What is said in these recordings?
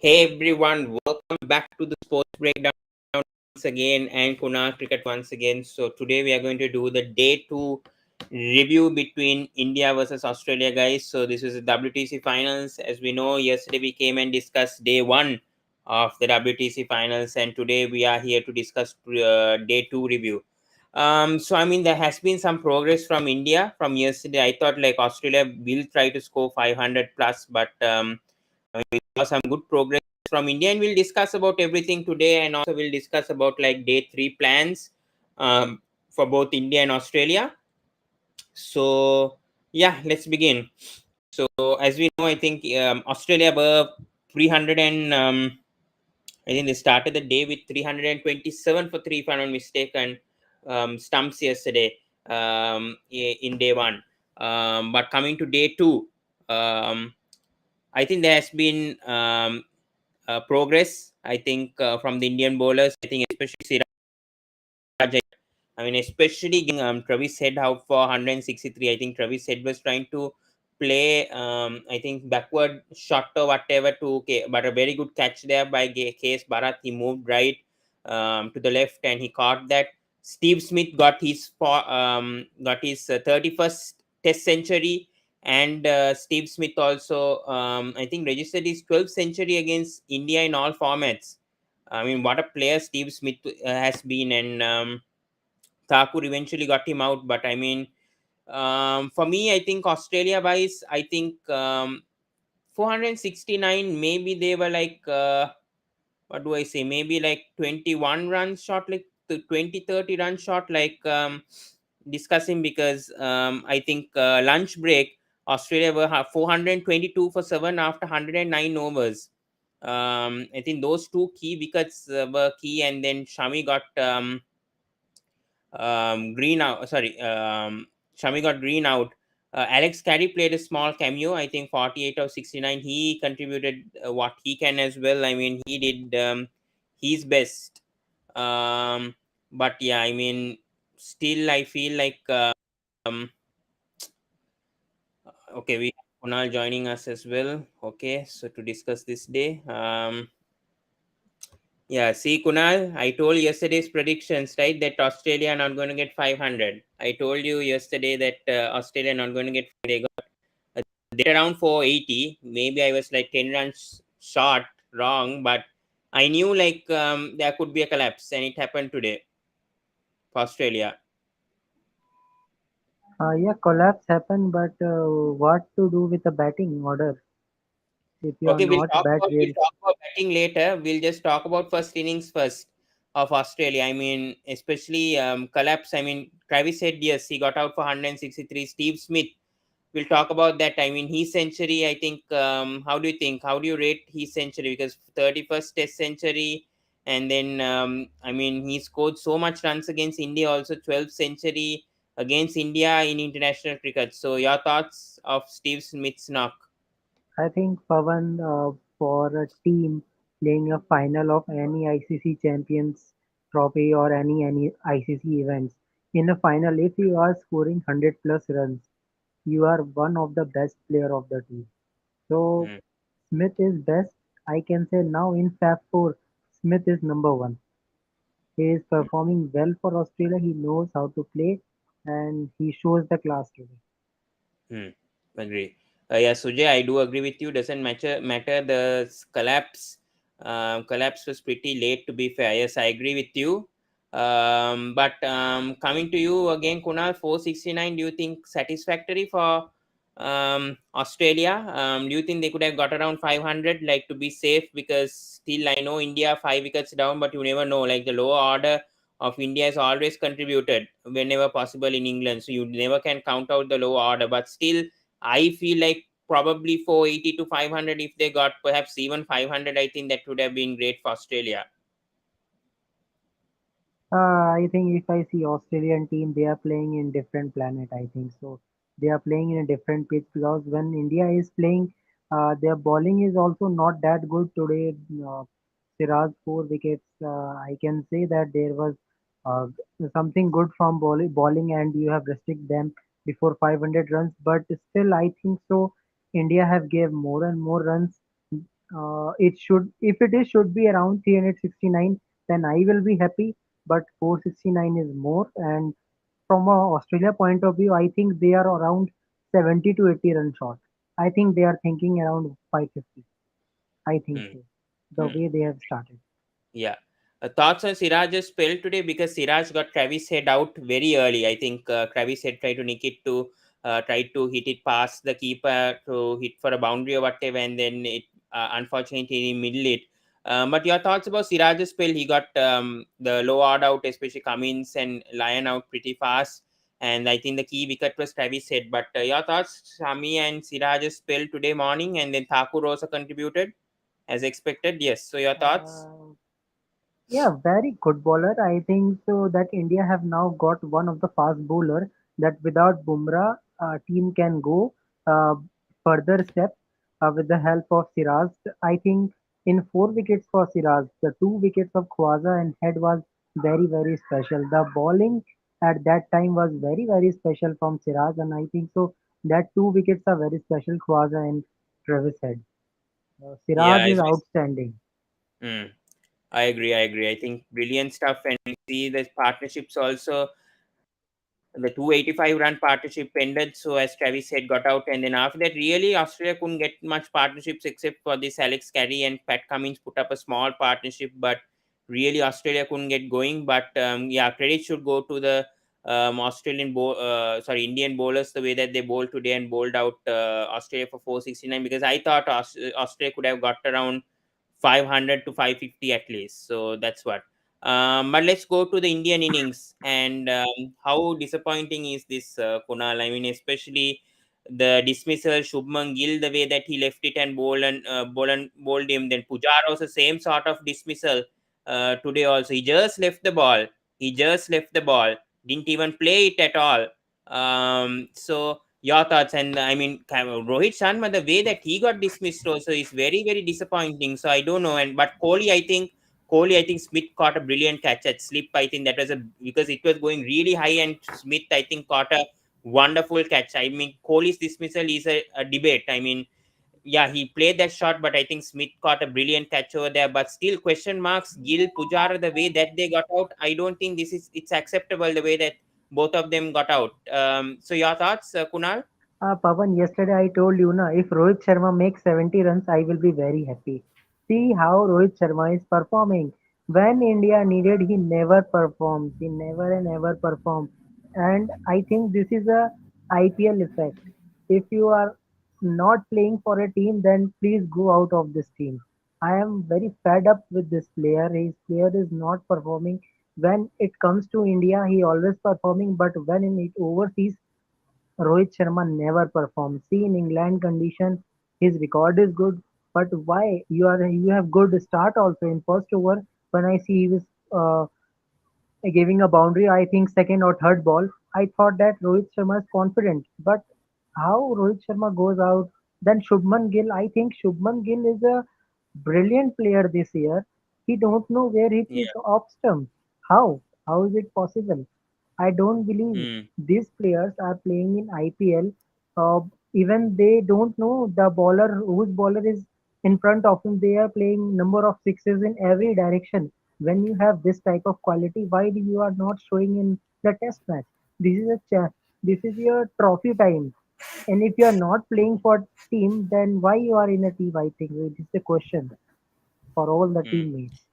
Hey everyone, welcome back to the Sports Breakdown once again and Kunal Cricket once again. So today we are going to do the day two review between India versus Australia, guys. So this is the WTC Finals. As we know, yesterday we came and discussed day one of the WTC Finals, and today we are here to discuss day two review. So I mean there has been some progress from India from yesterday. I thought like Australia will try to score 500 plus, but we saw some good progress from India, and we'll discuss about everything today, and also we'll discuss about like day three plans for both India and Australia. So yeah, let's begin. So as we know, I think Australia were 300 and I think they started the day with 327 for three, if I'm not mistaken, stumps yesterday in day one. But coming to day two, I think there has been progress. I think from the Indian bowlers. I think especially Siraj. I mean, especially getting Travis Head out for 163. I think Travis Head was trying to play, I think, backward shot or whatever to okay, but a very good catch there by KS Bharat. He moved right to the left and he caught that. Steve Smith got his 31st Test century, and Steve Smith also, I think, registered his 12th century against India in all formats. I mean, what a player Steve Smith has been, and Thakur eventually got him out. But I mean, for me, I think Australia wise, I think 469, maybe they were like, what do I say? Maybe like 21 runs short, like the 20, 30 run short, like discussing because I think lunch break, Australia were 422 for 7 after 109 overs. I think those two key wickets were key, and then Shami got green out. Sorry, Shami got green out. Alex Carey played a small cameo. I think 48 of 69. He contributed what he can as well. I mean, he did his best. Um, but yeah, I mean, still, I feel like um, okay, we have Kunal joining us as well. Okay, so to discuss this day. Yeah, see, Kunal, I told yesterday's predictions, right, that Australia are not going to get 500. I told you yesterday that Australia are not going to get. They got they around 480. Maybe I was like 10 runs short, wrong, but I knew like there could be a collapse, and it happened today for Australia. Yeah, collapse happened, but what to do with the batting order if you are Okay, not bat we'll real? talk about batting later. We'll just talk about first innings first of Australia. I mean, especially collapse. I mean, Travis said yes, he got out for 163. Steve Smith, we'll talk about that. I mean, his century, I think, how do you think? How do you rate his century? Because 31st Test century, and then, I mean, he scored so much runs against India, also 12th century against India in international cricket. So, your thoughts of Steve Smith's knock? I think Pavan, for a team playing a final of any ICC Champions Trophy or any ICC events, in a final, if you are scoring 100 plus runs, you are one of the best player of the team. So Hmm. Smith is best. I can say now in Fab 4, Smith is number one. He is performing well for Australia. He knows how to play and he shows the class today. Hmm. Agree. Yeah, Sujay, I do agree with you. Doesn't matter. The collapse, collapse was pretty late. To be fair, yes, I agree with you. But coming to you again, Kunal, 469. Do you think satisfactory for Australia? Do you think they could have got around 500, like to be safe? Because still, I know India 5 wickets down, but you never know. Like the lower order of India has always contributed whenever possible in England. So you never can count out the low order. But still, I feel like probably 480 to 500, if they got perhaps even 500, I think that would have been great for Australia. I think if I see Australian team, they are playing in different planet. I think so. They are playing in a different pitch because when India is playing, their bowling is also not that good today. Siraj 4 wickets. I can say that there was uh, something good from bowling, and you have restricted them before 500 runs. But still, I think so. India have gave more and more runs It should, if it is, should be around 369, then I will be happy. But 469 is more. And from a Australia point of view, I think they are around 70 to 80 run short. I think they are thinking around 550. I think Hmm. so. The Hmm. way they have started. Yeah. Thoughts on Siraj's spell today, because Siraj got Travis Head out very early. I think Travis Head tried to nick it to tried to hit it past the keeper to hit for a boundary or whatever, and then it unfortunately he middle it. But your thoughts about Siraj's spell? He got the low odd out, especially Cummins and Lyon out pretty fast, and I think the key wicket was Travis Head. But your thoughts, Shami and Siraj's spell today morning, and then Thakur also contributed as expected. Yes. So your thoughts? Uh, Yeah, very good bowler. I think so that India have now got one of the fast bowler that without Bumrah, team can go uh, further step with the help of Siraj. I think in 4 wickets for Siraj, the 2 wickets of Khwaja and Head was very special. The bowling at that time was very special from Siraj, and I think so that 2 wickets are very special. Khwaja and Travis Head. Yeah, Siraj is outstanding. mm, I agree. I agree. I think brilliant stuff. And we see the partnerships also. The 285 run partnership ended. So, as Travis said, got out. And then after that, really, Australia couldn't get much partnerships except for this Alex Carey and Pat Cummins put up a small partnership. But really, Australia couldn't get going. But yeah, credit should go to the Indian bowlers, the way that they bowled today and bowled out Australia for 469, because I thought Australia could have got around 500 to 550 at least. So that's what. But let's go to the Indian innings, and how disappointing is this, Kunal? I mean, especially the dismissal, Shubman Gill, the way that he left it and bowled him. Then Pujara also same sort of dismissal today also. He just left the ball. He just left the ball. Didn't even play it at all. So your thoughts? And I mean, Rohit Sharma, the way that he got dismissed also is very disappointing. So I don't know. And but Kohli, I think Smith caught a brilliant catch at slip. I think that was a because it was going really high, and Smith, I think, caught a wonderful catch. I mean, Kohli's dismissal is a debate. I mean, yeah, he played that shot, but I think Smith caught a brilliant catch over there. But still, question marks. Gill, Pujara, the way that they got out, I don't think it's acceptable the way that both of them got out. So your thoughts, Kunal? Pawan, yesterday I told you na, if Rohit Sharma makes 70 runs, I will be very happy. See how Rohit Sharma is performing. When India needed, he never performs. He never and ever performs. And I think this is a IPL effect. If you are not playing for a team, then please go out of this team. I am very fed up with this player. His player is not performing. When it comes to India, he always performing, but when in it overseas, Rohit Sharma never performs. See, in England condition, his record is good, but why you have good start also in first over. When I see he was giving a boundary, I think second or third ball, I thought that Rohit Sharma is confident. But how Rohit Sharma goes out, then Shubman Gill, I think Shubman Gill is a brilliant player this year. He don't know where he is Yeah. off stump. How? How is it possible? I don't believe Hmm. these players are playing in IPL. Uh, Even they don't know the bowler whose bowler is in front of him. They are playing number of sixes in every direction. When you have this type of quality, why you are not showing in the test match? This is this is your trophy time. And if you are not playing for team, then why you are in a team? I think it is the question for all the Hmm. teammates.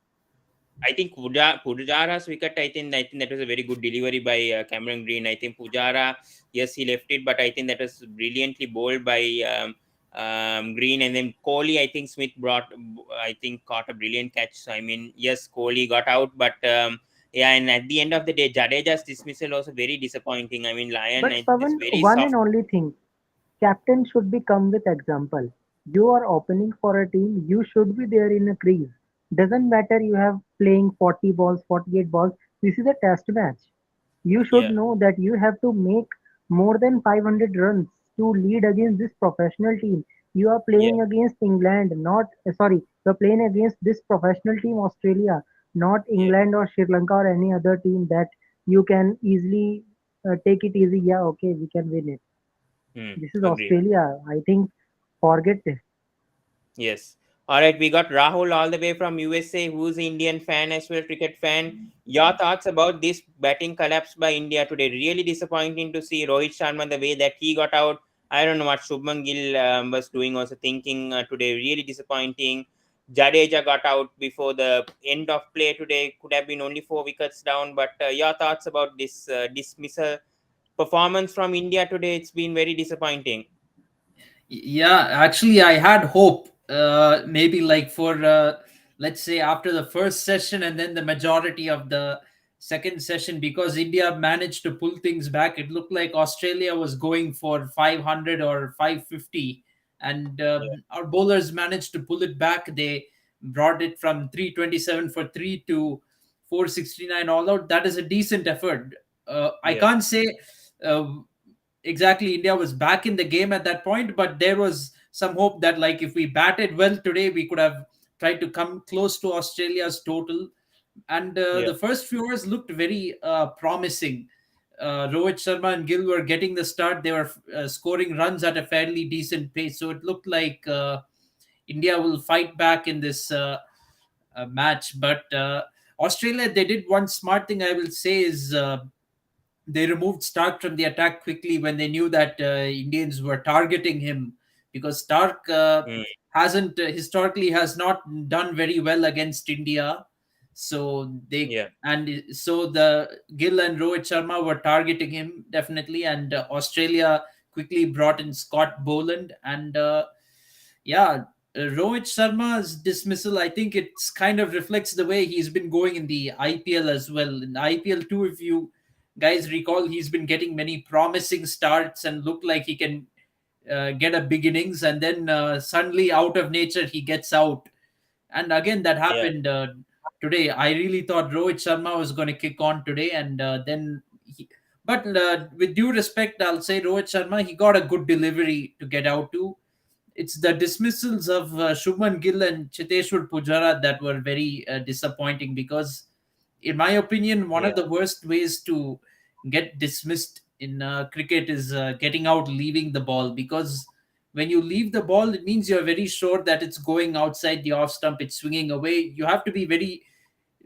I think Pujara's wicket. I think that was a very good delivery by Cameron Green. I think Pujara, yes, he left it, but I think that was brilliantly bowled by Green. And then Kohli, I think Smith I think, caught a brilliant catch. So I mean, yes, Kohli got out, but yeah, and at the end of the day, Jadeja's dismissal was very disappointing. I mean, Lion, But it's Pavan, very one and soft. only thing, captain should be come with example. You are opening for a team, you should be there in a crease. Doesn't matter you have playing 40 balls, 48 balls. This is a test match. You should Yeah, know that you have to make more than 500 runs to lead against this professional team. You are yeah, playing against England, not sorry, you are playing against this professional team Australia, not yeah. England or Sri Lanka or any other team that you can easily take it easy. Yeah, okay, we can win it. Hmm. This is Agreed. Australia. I think forget it. Yes. All right, we got Rahul all the way from USA, who's an Indian fan as well, cricket fan. Your thoughts about this batting collapse by India today? Really disappointing to see Rohit Sharma the way that he got out. I don't know what Shubman Gill was doing, also thinking today. Really disappointing. Jadeja got out before the end of play today. Could have been only 4 wickets down. But your thoughts about this dismissal performance from India today? It's been very disappointing. Yeah, actually, I had hope. Maybe like for let's say after the first session and then the majority of the second session, because India managed to pull things back. It looked like Australia was going for 500 or 550, and Yeah, our bowlers managed to pull it back. They brought it from 327 for three to 469 all out. That is a decent effort. I yeah, can't say. Uh, exactly India was back in the game at that point, but there was some hope that like if we batted well today, we could have tried to come close to Australia's total. And yeah, the first few hours looked very promising. Rohit Sharma and Gill were getting the start. They were scoring runs at a fairly decent pace, so it looked like India will fight back in this match. But Australia, they did one smart thing, I will say, is they removed Stark from the attack quickly when they knew that Indians were targeting him, because Stark mm, hasn't historically has not done very well against India. So they, yeah, and so the Gill and Rohit Sharma were targeting him definitely, and Australia quickly brought in Scott Boland. And yeah, Rohit Sharma's dismissal, I think it's kind of reflects the way he's been going in the IPL as well. In the IPL too, if you guys recall, he's been getting many promising starts and look like he can get a big innings, and then suddenly out of nature he gets out. And again, that yeah, happened today. I really thought Rohit Sharma was going to kick on today, and then but with due respect, I'll say Rohit Sharma, he got a good delivery to get out to. It's the dismissals of Shubman Gill and Chiteshwar Pujara that were very disappointing, because, in my opinion, one yeah, of the worst ways to get dismissed in cricket is getting out, leaving the ball. Because when you leave the ball, it means you're very sure that it's going outside the off stump, it's swinging away. You have to be very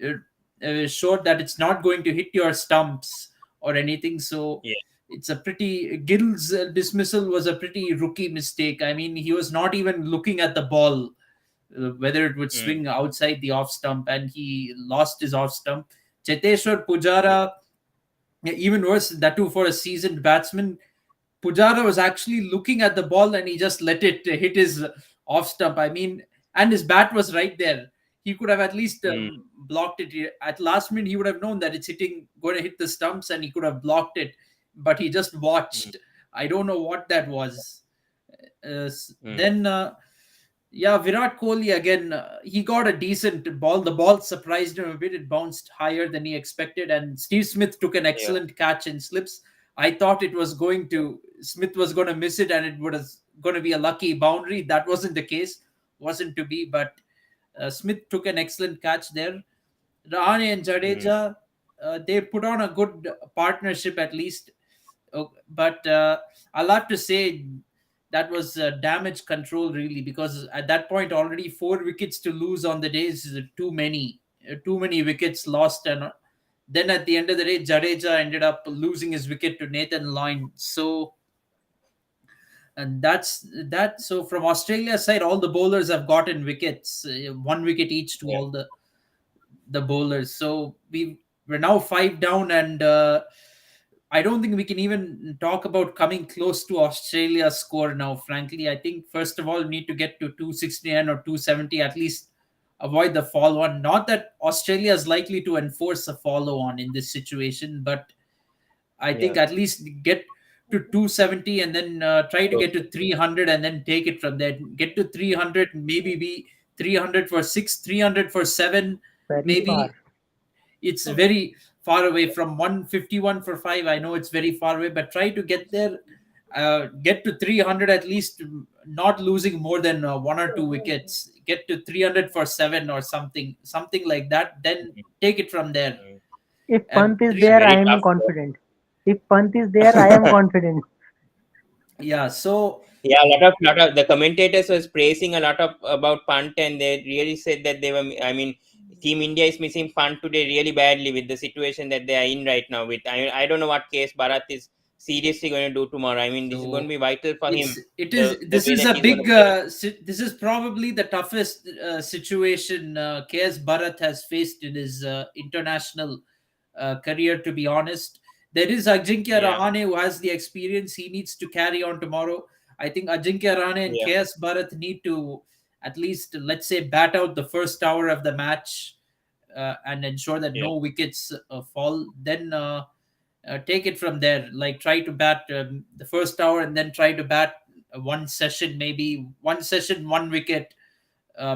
uh, sure that it's not going to hit your stumps or anything. So yeah, it's a pretty Gill's dismissal was a pretty rookie mistake. I mean, he was not even looking at the ball, whether it would mm, swing outside the off stump, and he lost his off stump. Cheteshwar yeah, Pujara, yeah, even worse, that too for a seasoned batsman. Pujara was actually looking at the ball and he just let it hit his off stump. I mean, and his bat was right there. He could have at least mm, blocked it. At last minute, he would have known that it's hitting, going to hit the stumps, and he could have blocked it. But he just mm, watched. I don't know what that was. mm, Then yeah, Virat Kohli again. He got a decent ball. The ball surprised him a bit. It bounced higher than he expected, and Steve Smith took an yeah, excellent catch in slips. I thought it was going to Smith was going to miss it, and it was going to be a lucky boundary. That wasn't the case. Wasn't to be, but Smith took an excellent catch there. Rahane and mm, Jadeja, they put on a good partnership at least. But I'll have to say that was damage control really, because at that point already 4 wickets to lose on the day is too many. Too many wickets lost, and then at the end of the day, Jadeja ended up losing his wicket to Nathan Lyon. So, and that's that. So from Australia's side, all the bowlers have gotten wickets, 1 wicket each to yeah, all the bowlers. So we're now 5 down, and I don't think we can even talk about coming close to Australia's score now. Frankly, I think first of all we need to get to 269 or 270 at least. Avoid the follow on. Not that Australia is likely to enforce a follow on in this situation, but I yeah. think at least get to 270 and then try to Close get to to 300 and then take it from there. Get to 300, maybe be 300 for 6, 300 for 7, Very far. maybe. It's very far away from 151 for 5. I know it's very far away, but try to get there. Get to 300 at least, not losing more than 1 or 2 wickets. Get to 300 for 7 or something like that. Then mm, take it from there. mm. If And Pant is It's a three, there, I very am tough. confident. If Pant is there, I am confident. yeah. So Yeah, a lot of the commentators was praising a lot of about punt, and they really said that they were. I mean, Team India is missing punt today really badly with the situation that they are in right now. With I don't know what case Bharat is seriously going to do tomorrow. I mean, this is going to So be vital for him. it is The this way is that a he's going to big play. this is probably the toughest situation KS Bharat has faced in his international career, to be honest. There is Ajinkya Yeah, Rahane who has the experience. He needs to carry on tomorrow. I think Ajinkya Rahane and yeah, KS Bharat need to at least, let's say, bat out the first hour of the match and ensure that yeah. no wickets fall. Then take it from there. Like try to bat the first hour and then try to bat one session, maybe one session, one wicket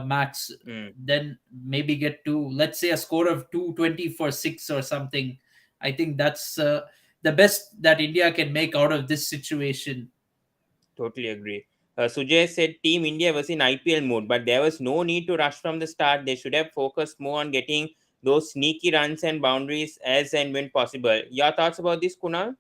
max. Mm. Then maybe get to, let's say, a score of 220 for six or something. I think that's the best that India can make out of this situation. Totally agree. Sujay said Team India was in IPL mode, but there was no need to rush from the start. They should have focused more on getting those sneaky runs and boundaries as and when possible. Your thoughts about this, Kunal?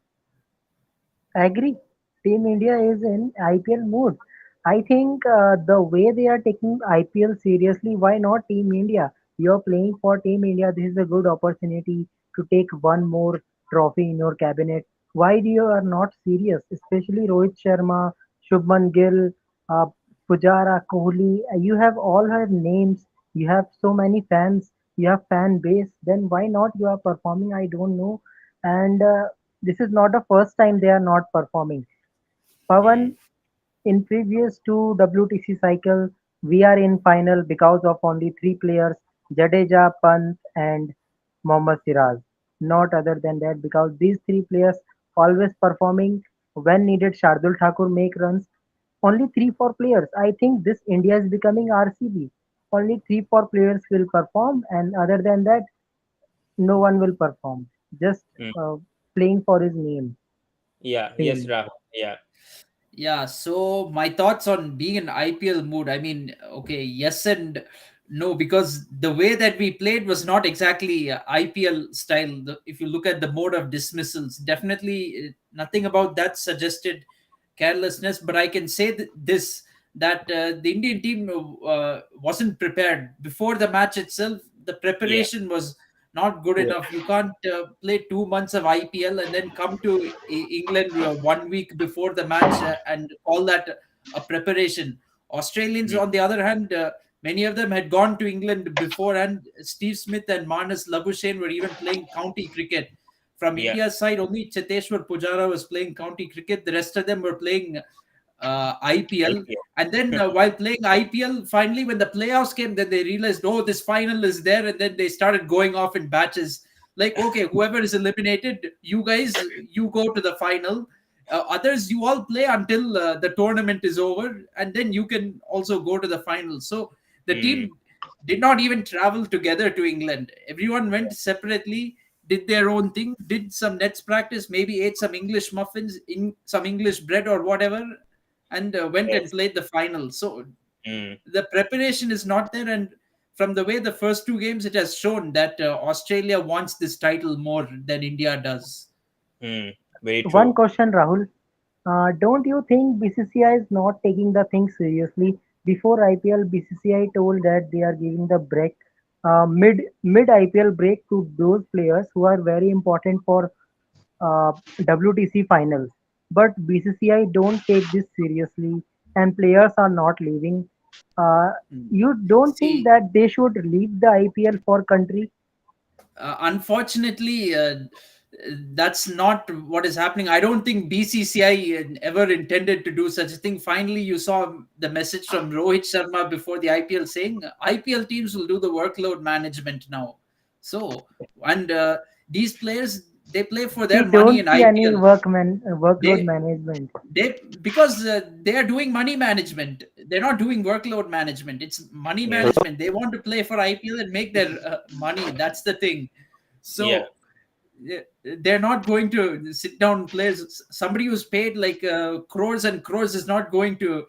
Agree. Team India is in IPL mood. I think the way they are taking IPL seriously, why not Team India? You're playing for Team India. This is a good opportunity to take one more trophy in your cabinet. Why do you are not serious? Especially Rohit Sharma, Shubman Gill, uh, Pujara, Kohli. You have all her names. You have so many fans. You have fan base. Then why not you are performing? I don't know. And this is not the first time they are not performing. Mm. Pawan, in previous two WTC cycle, we are in final because of only three players, Jadeja, Pant and Mohammad Siraj. Not other than that, because these three players always performing when needed. Shardul Thakur make runs. Only three, four players. I think this India is becoming RCB. Only three, four players will perform, and other than that, no one will perform. Just Mm. uh, playing for his name, Yeah, yes, fame. Rahul. Yeah. Yeah, so my thoughts on being in IPL mood. I mean, okay, yes and no, because the way that we played was not exactly IPL style. If you look at the mode of dismissals, definitely nothing about that suggested carelessness. But I can say this, that the Indian team wasn't prepared before the match itself. The Yeah. preparation was not good Poor. enough. You can't play 2 months of IPL and then come to England 1 week before the match and call that a preparation. Australians, Mm. on the other hand, many of them had gone to England before, and Steve Smith and Marnus Labuschagne were even playing county cricket. From Yeah. India's side, only Cheteshwar Pujara was playing county cricket. The rest of them were playing IPL. And then IPL. while playing IPL, finally, when the playoffs came, then they realized, oh, this final is there. And then they started going off in batches. Like, okay, whoever is eliminated, you guys, you go to the final. Others, you all play until the tournament is over. And then you can also go to the final. So the Mm. team did not even travel together to England. Everyone went separately, did their own thing, did some nets practice, maybe ate some English muffins, in some English bread or whatever, and went and Yes. played the final. So Mm. the preparation is not there, and from the way the first two games, it has shown that Australia wants this title more than India does. Mm. Very One true. question, Rahul. Don't you think BCCI is not taking the thing seriously? Before IPL, BCCI told that they are giving the break, mid IPL break to those players who are very important for WTC finals. But BCCI don't take this seriously, and players are not leaving. Uh, Mm. you don't think See, that they should leave the IPL for country? unfortunately, that's not what is happening. I don't think BCCI ever intended to do such a thing. Finally, you saw the message from Rohit Sharma before the IPL saying IPL teams will do the workload management now. So, and these players, they play for We their money don't in see any IPL. workload They management. because they are doing money management. They're not doing workload management. It's money Yes. management. They want to play for IPL and make their money. That's the thing. Yeah. So they're not going to sit down players. Somebody who's paid like crores and crores is not going to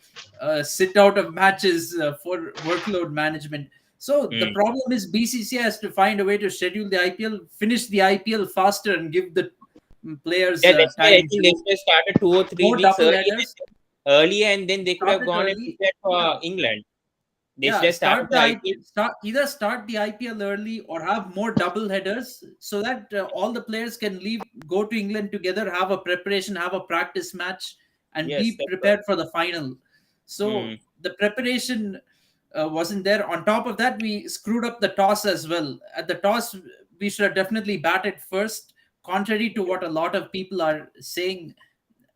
sit out of matches for workload management. So the Mm. problem is BCCI has to find a way to schedule the IPL, finish the IPL faster, and give the players Yeah, that's why I time think to they should have started 2 or 3 go weeks double early. headers. earlier, and then they could Start have it gone and early. prepared Yeah. for England. They should Yeah, have started start the the IPL. IP, start either start the IPL early or have more double headers so that all the players can leave, go to England together, have a preparation, have a practice match, and Yes, be that's what. prepared for the final. So Hmm. the preparation wasn't there. On top of that, we screwed up the toss as well. At the toss, we should have definitely batted first, contrary to what a lot of people are saying,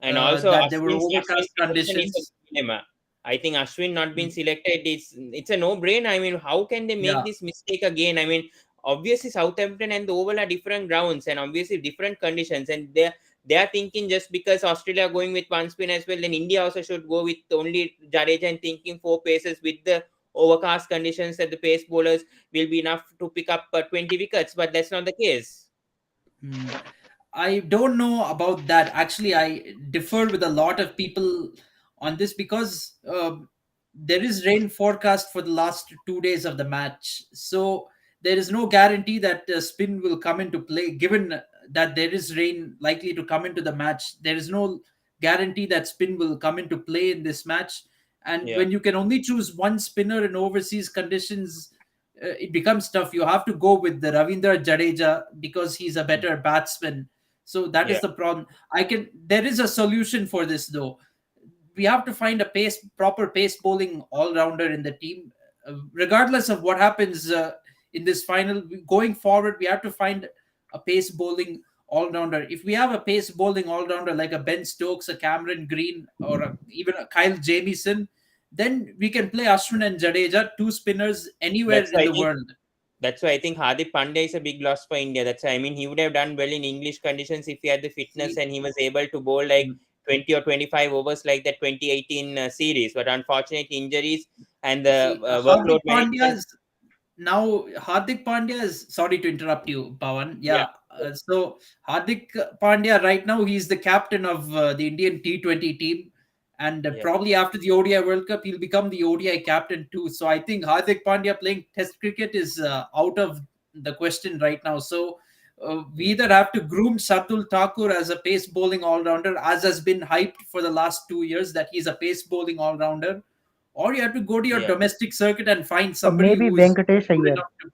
And also that there were Ashwin overcast selection is a conditions. dilemma. I think Ashwin not being Mm, selected, it's a no-brainer. I mean, how can they make yeah. this mistake again? I mean, obviously Southampton and the Oval are different grounds and obviously different conditions, and they are thinking just because Australia are going with one spin as well, then India also should go with only Jadeja and thinking four paces with the overcast conditions that the pace bowlers will be enough to pick up 20 wickets, but that's not the case. Mm. I don't know about that. Actually, I differ with a lot of people on this because there is rain forecast for the last 2 days of the match. So there is no guarantee that spin will come into play. Given that there is rain likely to come into the match, there is no guarantee that spin will come into play in this match. And Yeah, when you can only choose one spinner in overseas conditions, it becomes tough. You have to go with the Ravindra Jadeja because he's a better batsman. So that yeah, is the problem. There is a solution for this though. We have to find a proper pace bowling all rounder in the team. Regardless of what happens in this final, going forward, we have to find a pace bowling all rounder. If we have a pace bowling all rounder like a Ben Stokes, a Cameron Green, or even a Kyle Jamieson, then we can play Ashwin and Jadeja, two spinners anywhere that's in why I the think world. Hardik Pandya is a big loss for India. That's why I mean he would have done well in English conditions if he had the fitness See, and he was able to bowl like mm, 20 or 25 overs like the 2018 series. But unfortunately, injuries and the see, workload Hardik management. Pandya is now Hardik Pandya is, sorry to interrupt you, Pawan. Yeah, Yeah, so Hardik Pandya right now he's the captain of the Indian T20 team, and yeah, probably after the ODI World Cup he'll become the ODI captain too. So I think Hardik Pandya playing Test cricket is out of the question right now. So we mm, either have to groom Shardul Thakur as a pace bowling all rounder, as has been hyped for the last 2 years that he's a pace bowling all rounder, or you have to go to your yeah, domestic circuit and find Or somebody maybe who is Venkatesh good Iyer. enough to.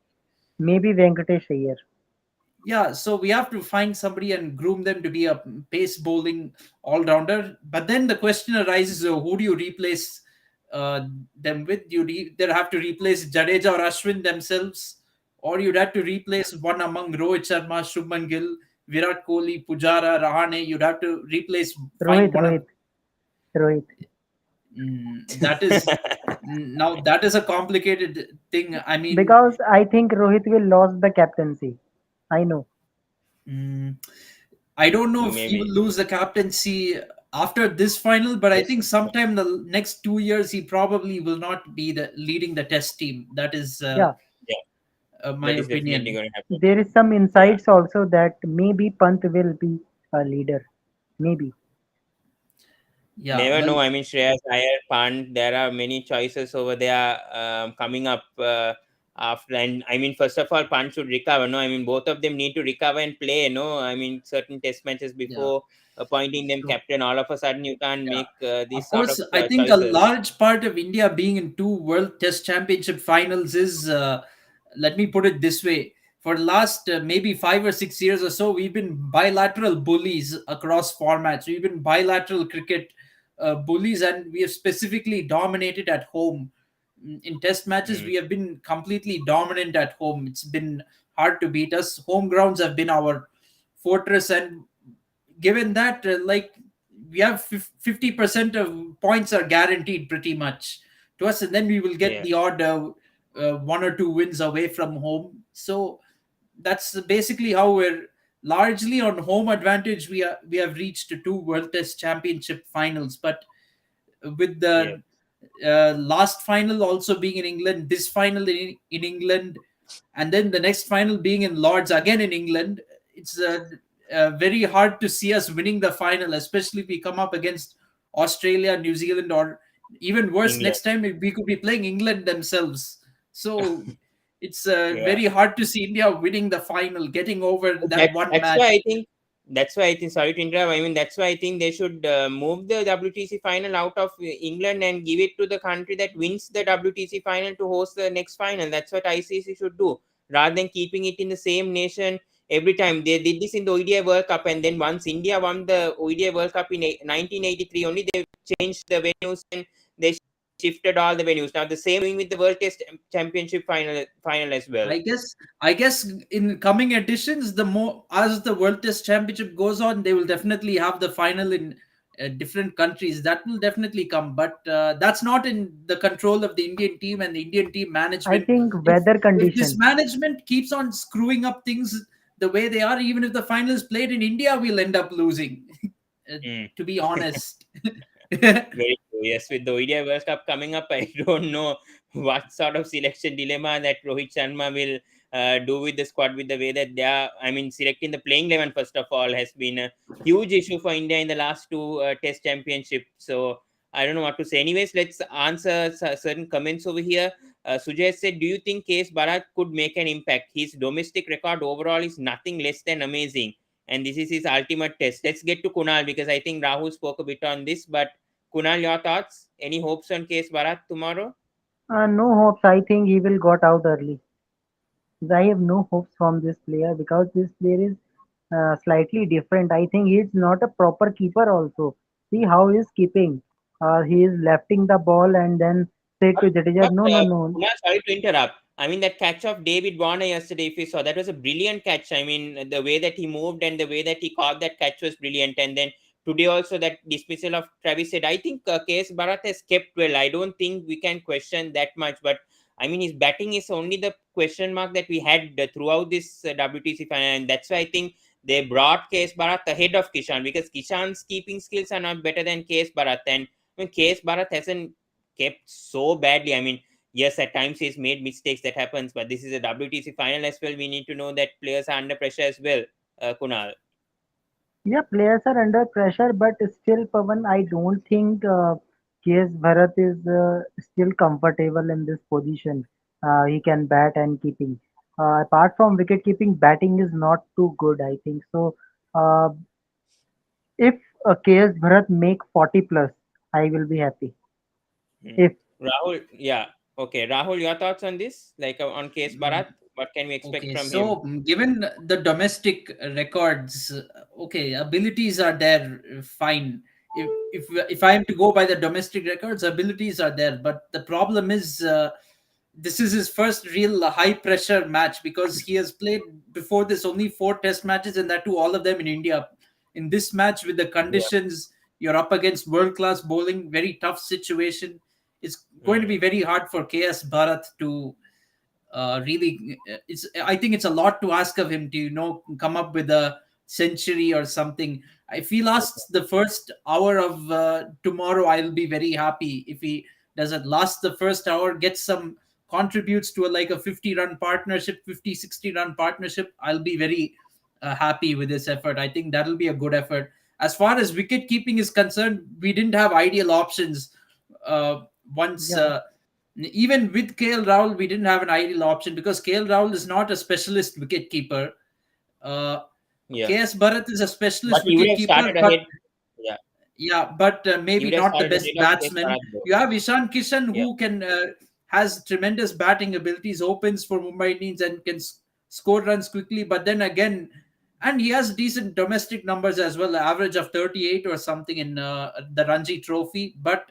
Maybe Venkatesh Iyer. Yeah, so we have to find somebody and groom them to be a pace bowling all-rounder. But then the question arises, who do you replace uh, them with? Either have to replace Jadeja or Ashwin themselves, or you'd have to replace one among Rohit Sharma, Shubman Gill, Virat Kohli, Pujara, Rahane. You'd have to replace, find Rohit, one of. Rohit, Rohit. That is now that is a complicated thing. I mean, Because I think Rohit will lose the captaincy. I know. mm, I don't know if he will maybe. lose the captaincy after this final, but I Yes, think sometime the next 2 years he probably will not be the leading the test team. That is Yeah, yeah, my that is definitely opinion. going to happen. there is some Yeah. insights also that maybe Pant will be a leader. Maybe. Yeah, Never well, know. I mean, Shreyas Iyer, Pant, there are many choices over there coming up after. And I mean, first of all, Pant should recover. No, I mean, both of them need to recover and play. No, I mean, certain test matches yeah, before appointing them true. captain. All of a sudden, you can't Yeah. make these Of sort of course, I think a choices. large part of India being in two World Test Championship finals is, let me put it this way, for the last maybe 5 or 6 years or so, we've been bilateral bullies across formats. We've been bilateral cricket bullies, and we have specifically dominated at home. In Test matches, Mm, we have been completely dominant at home. It's been hard to beat us. Home grounds have been our fortress, and given that like we have 50% of points are guaranteed pretty much to us, and then we will get yeah, the odd one or two wins away from home. So that's basically how we're largely on home advantage. We have reached two World Test Championship finals, but with yeah, the last final also being in England, this final in England, and then the next final being in Lords again in England, it's very hard to see us winning the final, especially if we come up against Australia, New Zealand, or even worse, England. next time we could be playing England themselves. So it's Yeah. very hard to see India winning the final, getting over that one That's why match. I think that's why I think, sorry to interrupt. I mean, that's why I think they should move the WTC final out of England and give it to the country that wins the WTC final to host the next final. That's what ICC should do, rather than keeping it in the same nation every time. They did this in the ODI World Cup, and then once India won the ODI World Cup in 1983, only they changed the venues and they shifted all the venues. Now the same doing with the World Test Championship final as well. I guess in coming editions, the more as the World Test Championship goes on, they will definitely have the final in different countries. That will definitely come, but that's not in the control of the Indian team and the Indian team I management. think If weather if this conditions. management keeps on screwing up things the way they are, even if the final is played in India, we'll end up losing. uh, Mm. to be honest. Very true. Yes, with the ODI World Cup coming up, I don't know what sort of selection dilemma that Rohit Sharma will do with the squad, with the way that they are. I mean, selecting the playing 11 first of all has been a huge issue for India in the last two Test Championship. So I don't know what to say. Anyways, let's answer certain comments over here. Sujay said, "Do you think Case Bharat could make an impact? His domestic record overall is nothing less than amazing." And this is his ultimate test. Let's get to Kunal because I think Rahul spoke a bit on this, but Kunal, your thoughts? Any hopes on Case Bharat tomorrow? No hopes. I think he will got out early. I have no hopes from this player because this player is slightly different. I think he is not a proper keeper also. See how he is keeping. He is lefting the ball and then say But, to Jadeja, but no, no, no. Kunal, sorry to interrupt. I mean, that catch of David Warner yesterday, if you saw, that was a brilliant catch. I mean, the way that he moved and the way that he caught that catch was brilliant. And then today also that dismissal of Travis said, I think KS Bharat has kept well. I don't think we can question that much. But I mean, his batting is only the question mark that we had throughout this WTC final. And that's why I think they brought KS Bharat ahead of Kishan because Kishan's keeping skills are not better than KS Bharat. And when KS Bharat hasn't kept so badly. I mean, yes, at times he's made mistakes that happens, but this is a WTC final as well. We need to know that players are under pressure as well. Kunal. Yeah, players are under pressure, but still, Pavan, I don't think KS Bharat is still comfortable in this position. He can bat and keeping. Apart from wicket keeping, batting is not too good, I think. So, uh, if KS Bharat make 40 plus, I will be happy. Hmm. If Rahul, yeah, okay. Rahul, your thoughts on this? Like on case Mm, Bharat, what can we expect Okay, from him? so given the domestic records, okay, abilities are there, fine. If I am to go by the domestic records, abilities are there, but the problem is this is his first real high pressure match because he has played before this only four test matches and that too all of them in India. In this match with the Yeah. conditions, you're up against world class bowling, very tough situation. It's going to Hmm. be very hard for KS Bharat to really. It's I think it's a lot to ask of him to come up with a century or something. If he Okay. lasts the first hour of tomorrow, I'll be very happy. If he doesn't last the first hour, gets some contributes to like a 50 run partnership, 50-60 run partnership, I'll be very happy with this effort. I think that'll be a good effort. As far as wicket keeping is concerned, we didn't have ideal options uh, once yeah, even with KL Rahul, we didn't have an ideal option because KL Rahul is not a specialist wicket keeper. Uh, Yeah. KS Bharat is a But specialist he would wicket have keeper, started but ahead. Yeah. yeah, but He maybe would have not the started best ahead of case batsman. Bharat though. You have Ishan Kishan Yeah. who can has tremendous batting abilities, opens for Mumbai Indians and can score runs quickly. But then again, and he has decent domestic numbers as well, average of 38 or something in the Ranji Trophy. But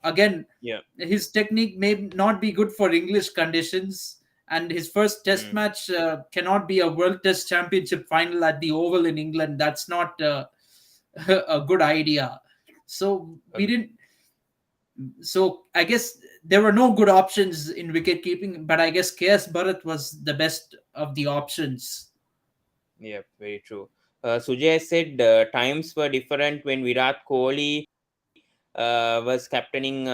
again, Yeah. his technique may not be good for English conditions. And his first test Hmm. match cannot be a World Test Championship final at the Oval in England. That's not a good idea. So we Agree. didn't. So I guess there were no good options in wicket keeping, but I guess KS Bharat was the best of the options. Yeah, very true. Sujay has said times were different when Virat Kohli was captaining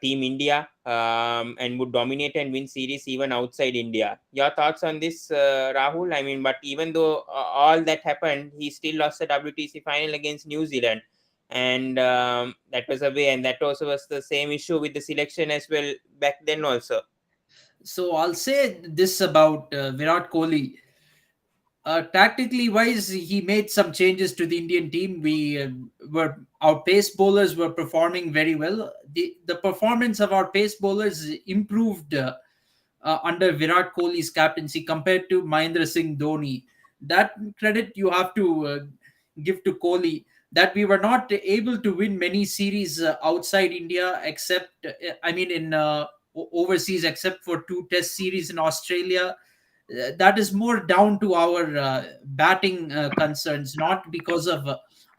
Team India and would dominate and win series even outside India. Your thoughts on this, Rahul? I mean, but even though all that happened, he still lost the WTC final against New Zealand. And that was away, and that also was the same issue with the selection as well back then, also. So I'll say this about Virat Kohli. Tactically wise, he made some changes to the Indian team. We were Our pace bowlers were performing very well. The performance of our pace bowlers improved under Virat Kohli's captaincy compared to Mahendra Singh Dhoni. That credit you have to give to Kohli. That we were not able to win many series outside India, except I mean in overseas, except for two Test series in Australia. That is more down to our batting concerns, not because of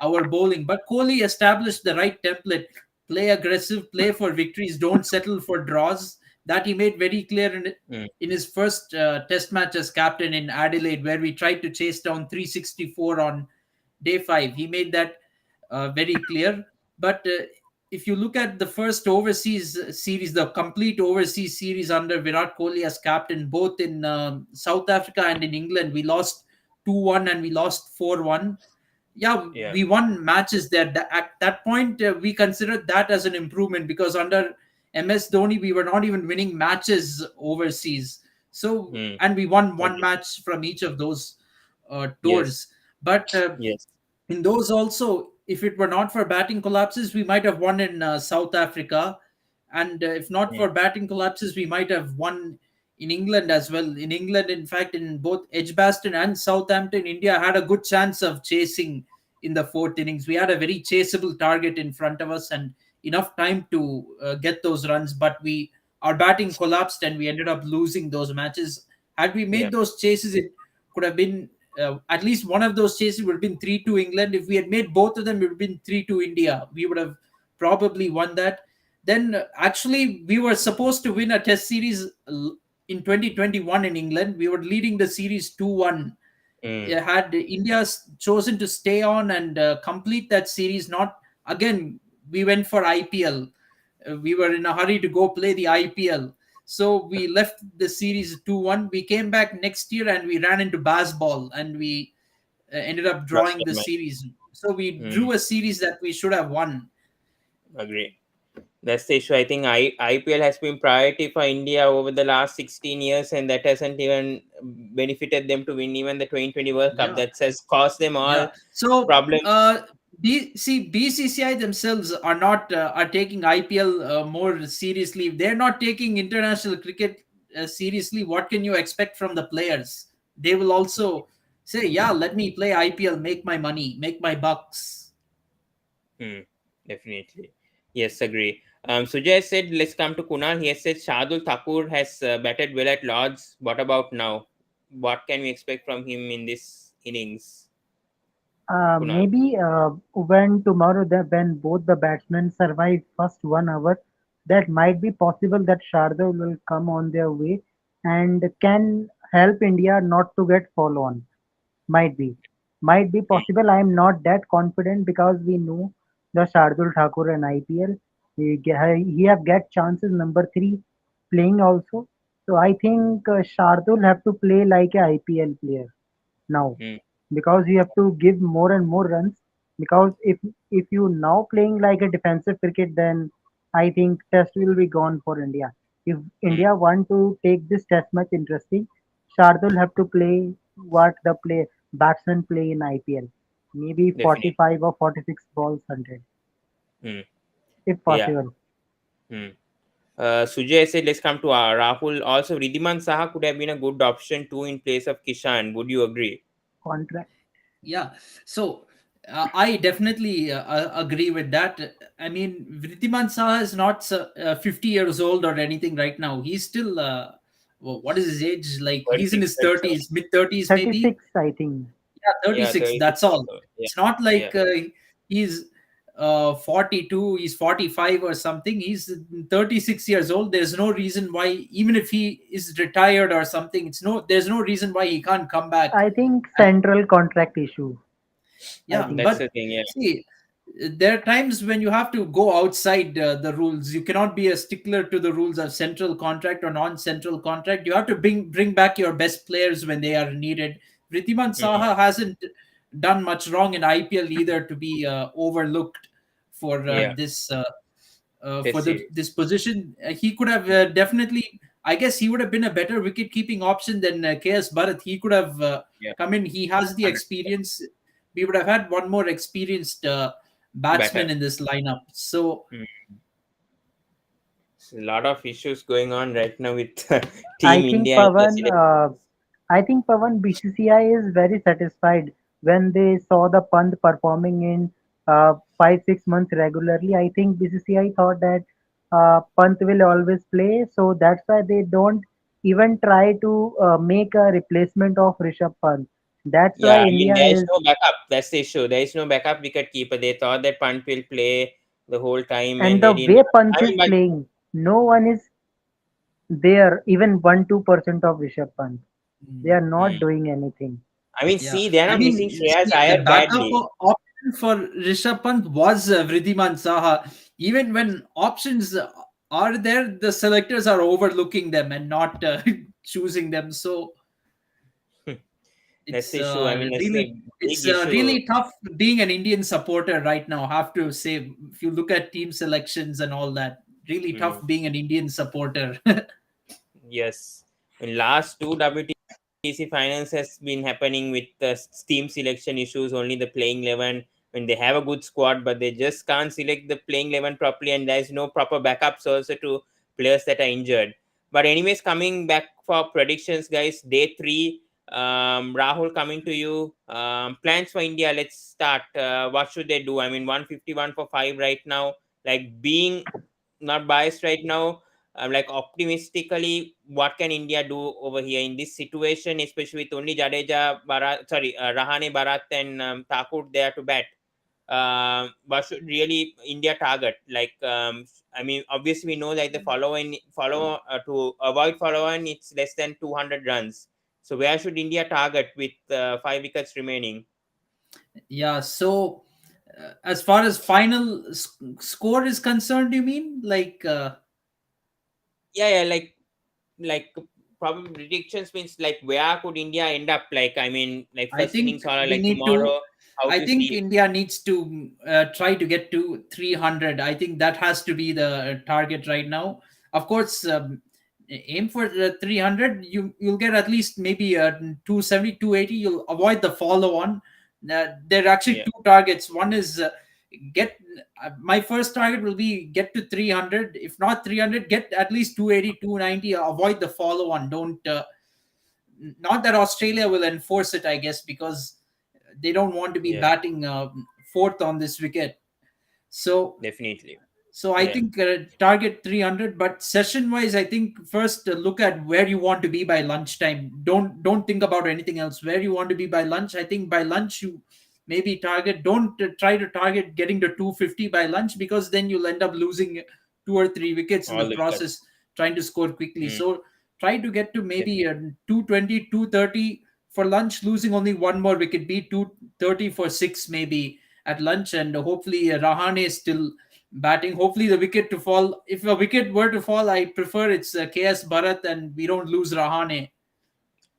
our bowling. But Kohli established the right template: play aggressive, play for victories, don't settle for draws. That he made very clear mm, in his first Test match as captain in Adelaide, where we tried to chase down 364 on day 5. He made that very clear. But if you look at the first overseas series, the complete overseas series under Virat Kohli as captain, both in South Africa and in England, we lost 2-1 and we lost 4-1. Yeah, yeah. we won matches there. At that point, we considered that as an improvement, because under MS Dhoni, we were not even winning matches overseas. So, Mm, and we won one agree. match from each of those Yes. tours. But Yes. in those also, if it were not for batting collapses, we might have won in South Africa. And if not Mm, for batting collapses, we might have won in England as well. In England, in fact, in both Edgbaston and Southampton, India had a good chance of chasing in the fourth innings. We had a very chaseable target in front of us and enough time to get those runs, but we our batting collapsed and we ended up losing those matches. Had we yeah. made those chases, it could have been at least one of those chases would have been 3-2 England. If we had made both of them, it would have been 3-2 India. We would have probably won that. Then actually, we were supposed to win a Test series in 2021 in England. We were leading the series 2-1. Mm, Had India chosen to stay on and complete that series, not again, we went for IPL. We were in a hurry to go play the IPL. So we left the series 2-1. We came back next year and we ran into baseball and we ended up lost drawing that the match. series. So we Mm, drew a series that we should have won. agree. That's the issue. I think IPL has been priority for India over the last 16 years, and that hasn't even benefited them to win even the 2020 World Cup. Yeah. That has caused them all Yeah. So problems. BCCI themselves are taking IPL more seriously. They're not taking international cricket seriously. What can you expect from the players? They will also say, "Yeah, let me play IPL, make my money, make my bucks." Hmm, definitely. Yes, agree. Sujay said, let's come to Kunal. He has said Shardul Thakur has batted well at Lords. What about now? What can we expect from him in this innings, Kunal? Maybe when tomorrow when both the batsmen survive first 1 hour, that might be possible that Shardul will come on their way and can help India not to get fall on. Might be. Might be Hmm, possible. I am not that confident because we know the Shardul Thakur and IPL. He have get chances number 3 playing also. So I think Shardul have to play like a IPL player now hmm, because you have to give more and more runs. Because if you now playing like a defensive cricket, then I think Test will be gone for India. If hmm, India want to take this Test match interesting, Shardul have to play what the play batsmen play in IPL. Maybe definitely. 45 or 46 balls 100, Hmm, if yeah. possible. Hmm. Sujay said, let's come to Rahul. Also, Ridhiman Saha could have been a good option too in place of Kishan. Would you agree? Contract. Yeah. So I definitely agree with that. I mean, Vrithiman Saha is not 50 years old or anything right now. He's still, what is his age? Like he's in 36, his 37. 30s, mid 30s maybe. 36, I think. Yeah, Yeah, 36. 36 That's all. also. Yeah, It's not yeah. like he's 42, he's 45 or something. He's 36 years old. There's no reason why, even if he is retired or something, there's no reason why he can't come back. I think central contract issue. I Yeah, think That's so. the but thing. Yeah. see, there are times when you have to go outside the rules. You cannot be a stickler to the rules of central contract or non-central contract. You have to bring back your best players when they are needed. Rithiman Hmm, Saha hasn't done much wrong in IPL either to be overlooked for yeah. this Test series. this position. He could have definitely. I guess he would have been a better wicket keeping option than KS Bharat. He could have Yeah, come in. He has the 100%. experience. We would have had one more experienced batsman Better. in this lineup. So Mm. So a lot of issues going on right now with I Team think India in the Pavan, selection. I think Pavan BCCI is very satisfied when they saw the Pant performing in 5 6 months regularly. I think BCCI thought that Pant will always play, so that's why they don't even try to make a replacement of Rishabh Pant. That's Yeah, why I mean, India there is is, no backup. That's the issue. There is no backup wicket keeper. They thought that Pant will play the whole time, and and the they didn't. way Pant I is mean, but playing, no one is there, even 1 2% of Rishabh Pant. They mm, are not mm. doing anything. I mean, yeah, see, they are I not mean, missing Shreyas see, the Iyer backup badly. option for Rishabh Pant was Vridhiman Saha. Even when options are there, the selectors are overlooking them and not choosing them. So That's it's the issue. I mean, that's really, the big it's issue. really tough being an Indian supporter right now. I have to say, if you look at team selections and all that, really tough Mm. being an Indian supporter. Yes. In last two WTC finals has been happening with the team selection issues, only the playing 11 when they have a good squad, but they just can't select the playing 11 properly, and there's no proper backups also to players that are injured. But anyways, coming back for predictions, guys, day three. Rahul, coming to you. Plans for India. Let's start. What should they do? I mean, 151 for five right now. Like being not biased right now, like optimistically, what can India do over here in this situation, especially with only Jadeja, Bharat, sorry, Rahane, Bharat, and Thakur there to bat? What should really India target? Like, I mean, obviously we know like the follow to avoid follow on, it's less than 200 runs. So where should India target with 5 wickets remaining? Yeah, so as far as final score is concerned, you mean like Yeah, yeah, like probably predictions means like where could India end up? Like, I mean, like I first innings think or we like need to. tomorrow. How I do you think see? India needs to try to get to 300. I think that has to be the target right now. Of course, aim for the 300. You'll get at least maybe 270, 280. You'll avoid the follow on. There are actually Yeah, two targets. One is get. My first target will be get to 300. If not 300, get at least 280, 290. Avoid the follow on. Don't. Not that Australia will enforce it, I guess, because they don't want to be yeah, batting fourth on this wicket. So, definitely. so I Yeah, think target 300. But session wise, I think first look at where you want to be by lunchtime. Don't think about anything else. Where you want to be by lunch. I think by lunch you maybe target. Don't try to target getting to 250 by lunch, because then you'll end up losing 2 or 3 wickets in all the the wickets. process trying to score quickly. Mm, So try to get to maybe definitely. 220, 230 for lunch, losing only one more wicket. Be 230 for six maybe at lunch, and hopefully Rahane is still batting. Hopefully the wicket to fall. If a wicket were to fall, I prefer it's KS Bharat and we don't lose Rahane.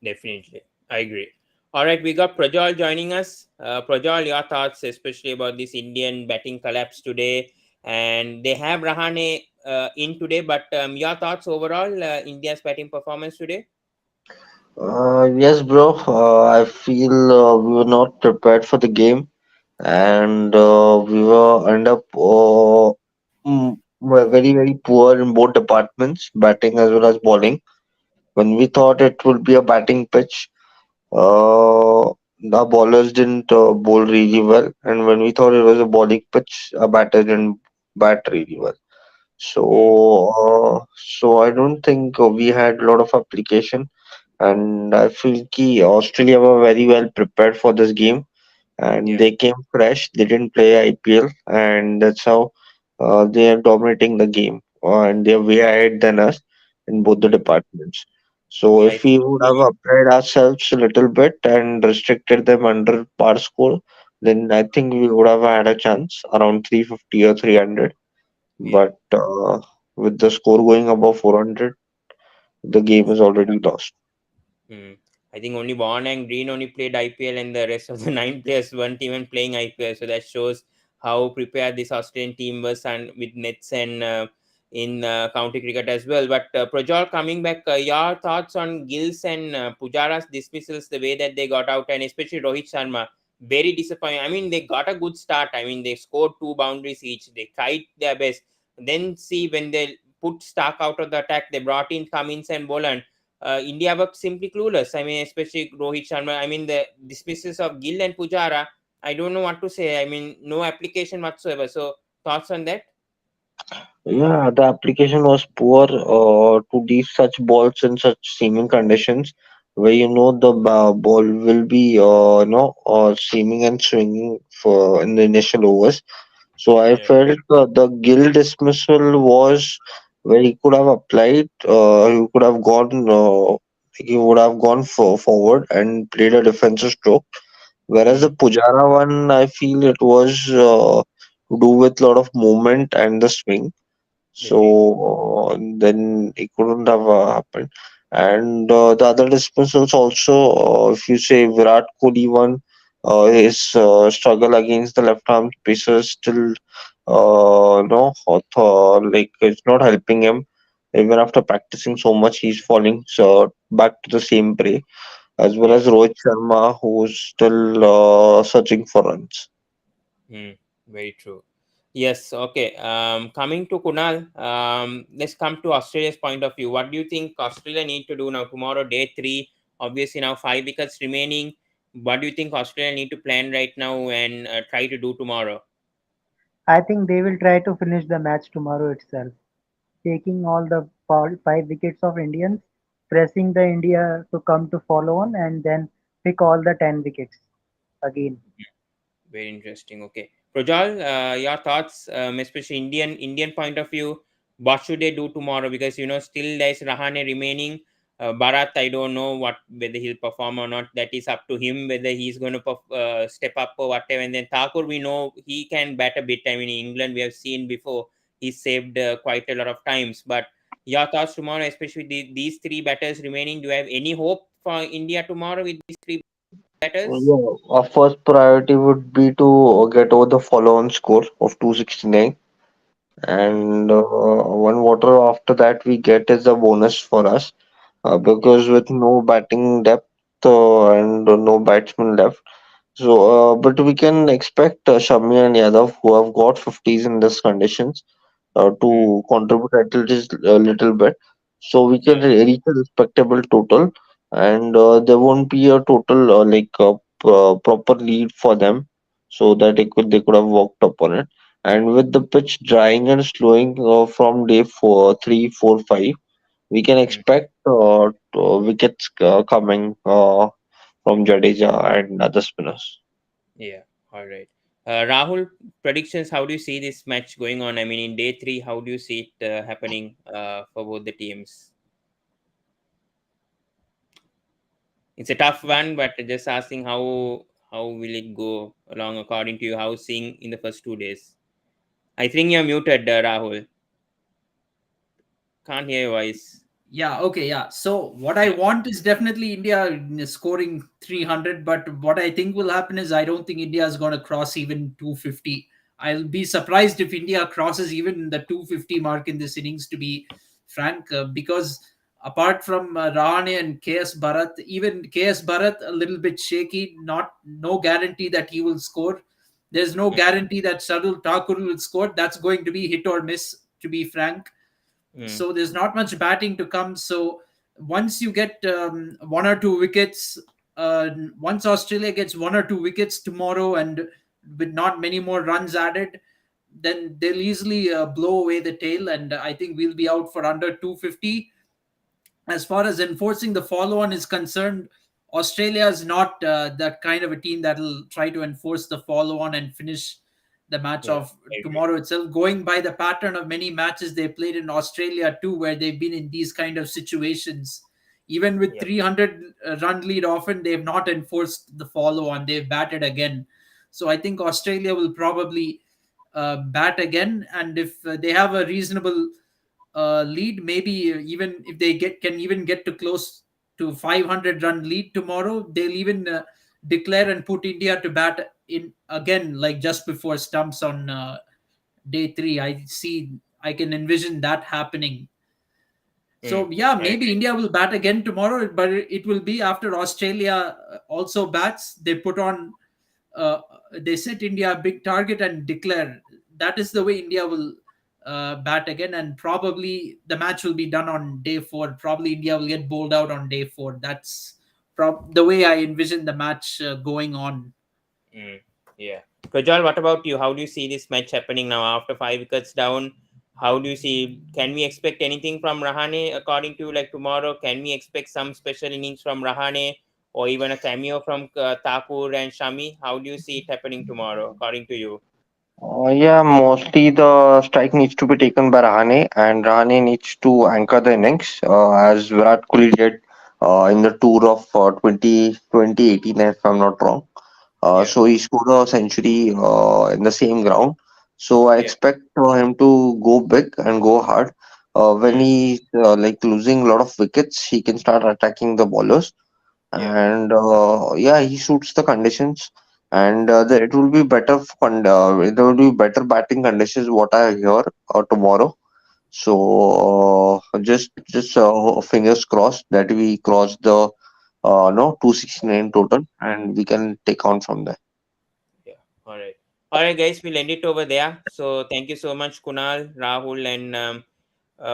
Definitely. I agree. All right, we got Prajal joining us. Prajal, your thoughts, especially about this Indian batting collapse today. And they have Rahane in today, but your thoughts overall, India's batting performance today? Yes, bro. I feel we were not prepared for the game, and we were end up were very very poor in both departments, batting as well as bowling. When we thought it would be a batting pitch, the bowlers didn't bowl really well, and when we thought it was a bowling pitch, a batter didn't bat really well. Hmm. So I don't think we had a lot of application, and I feel ki Australia were very well prepared for this game, and Yeah, they came fresh. They didn't play IPL, and that's how they are dominating the game, and they're way ahead than us in both the hmm. departments. So Yeah, I if we think would have applied ourselves a little bit and restricted them under par score, then I think we would have had a chance around 350 or 300. yeah. But with the score going above 400, the game is already lost. Hmm. I think only Vaughan and Green only played IPL, and the rest of the nine players weren't even playing IPL. So that shows how prepared this Australian team was, and with nets and in county cricket as well. But Projol, coming back, your thoughts on Gill's and Pujara's dismissals, the way that they got out, and especially Rohit Sharma, very disappointing. I mean, they got a good start. I mean, they scored 2 boundaries each. They tried their best. Then see when they put Stark out of the attack, they brought in Cummins and Boland. India were simply clueless. I mean, especially Rohit Sharma. I mean, the dismissals of Gill and Pujara, I don't know what to say. I mean, no application whatsoever. So, thoughts on that? Yeah, the application was poor to leave such balls in such seaming conditions where the ball will be seaming and swinging for in the initial overs. So I Yeah. felt the Gill dismissal was where he could have applied. He could have gone. He would have gone forward and played a defensive stroke. Whereas the Mm, Pujara one, I feel it was to do with a lot of movement and the swing. very. So then it couldn't have happened. And the other dismissals also, if you say Virat Kohli one, his struggle against the left arm spacer is still, no, like it's not helping him. Even after practicing so much, he's falling back to the same prey, as well Yeah. as Rohit Sharma, who's still searching for runs. Mm, very true. Yes. Okay. Coming to Kunal, let's come to Australia's point of view. What do you think Australia need to do now? Tomorrow, day three. Obviously, now 5 wickets remaining. What do you think Australia need to plan right now and try to do tomorrow? I think they will try to finish the match tomorrow itself, taking all the 5 wickets of Indians, pressing the India to come to follow on, and then pick all the 10 wickets again. Very interesting. Okay, Projal, your thoughts, especially Indian point of view. What should they do tomorrow? Because still there's Rahane remaining. Bharat, I don't know whether he'll perform or not. That is up to him whether he's going to step up or whatever. And then Thakur, we know he can bat a bit. I mean, in England we have seen before he saved quite a lot of times. But your thoughts tomorrow, especially these three batters remaining. Do you have any hope for India tomorrow with these three batters? Yeah, our first priority would be to get over the follow-on score of 269, Hmm. and one water after that we get is a bonus for us, Yeah. because with no batting depth and no batsman left, so but we can expect Shami and Yadav, who have got 50s in these conditions, Hmm. to contribute at least a little bit, so we can Yeah. reach a respectable total, and there won't be a total like proper lead for them, so that they could have worked upon it. And with the pitch drying and slowing from day 4, 3, 4, 5, we can Hmm. expect wickets coming from Jadeja and other spinners. Yeah, all right. Rahul, predictions. How do you see this match going on? I mean, in day three, how do you see it happening for both the teams? It's a tough one, but just asking how will it go along according to you? How seeing in the first 2 days? I think you're muted, Rahul. Can't hear your voice. Yeah, okay, yeah. So what I Yeah. want is definitely India scoring 300, but what I think will happen is I don't think India is going to cross even 250. I'll be surprised if India crosses even the 250 mark in this innings, to be frank, because apart from Rahane and KS Bharat, even KS Bharat a little bit shaky, not no guarantee that he will score. There's no Mm, guarantee that Shardul Thakur will score. That's going to be hit or miss, to be frank. mm, So there's not much batting to come. So once you get 1 or 2 wickets, uh, once Australia gets 1 or 2 wickets tomorrow and with not many more runs added, then they'll easily blow away the tail, and I think we'll be out for under 250. As far as enforcing the follow on is concerned, Australia is not that kind of a team that'll try to enforce the follow on and finish the match yeah, off I agree. tomorrow itself. Going by the pattern of many matches they played in Australia too, where they've been in these kind of situations, even with Yeah, 300 run lead, often they've not enforced the follow on. They've batted again. So I think Australia will probably bat again, and if they have a reasonable lead, maybe even if they get can even get to close to 500 run lead tomorrow, they'll even declare and put India to bat in again, like just before stumps on day three. I see I can envision that happening. Mm. So yeah, Right. maybe India will bat again tomorrow, but it will be after Australia also bats. They put on, uh, they set India a big target and declare. That is the way India will bat again, and probably the match will be done on day four. Probably India will get bowled out on day four. That's the way I envision the match going on. Mm, yeah. Prajal, what about you? How do you see this match happening now after 5 wickets down? How do you see? Can we expect anything from Rahane according to you? Like tomorrow, can we expect some special innings from Rahane or even a cameo from Thakur and Shami? How do you see it happening tomorrow according to you? Yeah, mostly the strike needs to be taken by Rahane, and Rahane needs to anchor the innings, as Virat Kohli did in the tour of 2018, if I'm not wrong. Yeah, So he scored a century in the same ground. So I yeah. expect him to go big and go hard. When Mm, he's like losing a lot of wickets, he can start attacking the bowlers, yeah, and yeah, he suits the conditions, and it will be better there will be better batting conditions, what I hear, tomorrow. So just fingers crossed that we cross the no 269 total, and we can take on from there. yeah. All right. All right, guys, we'll end it over there. So thank you so much, Kunal, Rahul, and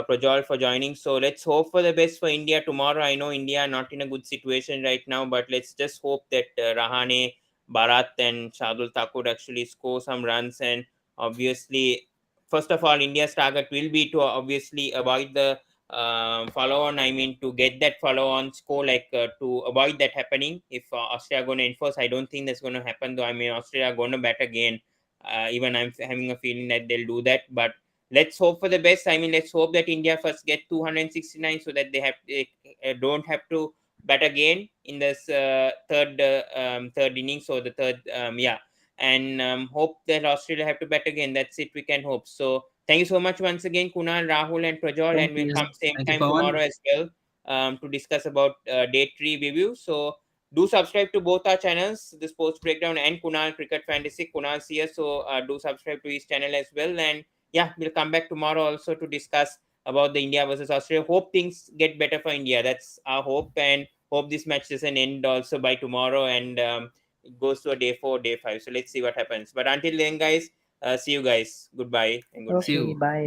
Prajol for joining. So let's hope for the best for India tomorrow. I know India are not in a good situation right now, but let's just hope that Rahane, Bharat, and Shardul Thakur actually score some runs. And obviously, first of all, India's target will be to obviously avoid the follow on. I mean, to get that follow on score, like to avoid that happening. If Australia are going to enforce, I don't think that's going to happen though. I mean, Australia are going to bat again. Even I'm having a feeling that they'll do that, but let's hope for the best. I mean, let's hope that India first get 269 so that they don't have to bat again in this third inning. So the third, yeah, and hope that Australia have to bat again. That's it. We can hope. So thank you so much once again, Kunal, Rahul, and Prajol, Thank and we'll you. come same Thank you, time Pawan. tomorrow as well to discuss about day three review. So do subscribe to both our channels, the Sports Breakdown and Kunal Cricket Fantasy. Kunal CS, so do subscribe to his channel as well. And yeah, we'll come back tomorrow also to discuss about the India versus Australia. Hope things get better for India. That's our hope, and hope this match doesn't end also by tomorrow and it goes to a day four, day five. So let's see what happens. But until then, guys, see you guys. Goodbye and good See night. Okay, you. bye.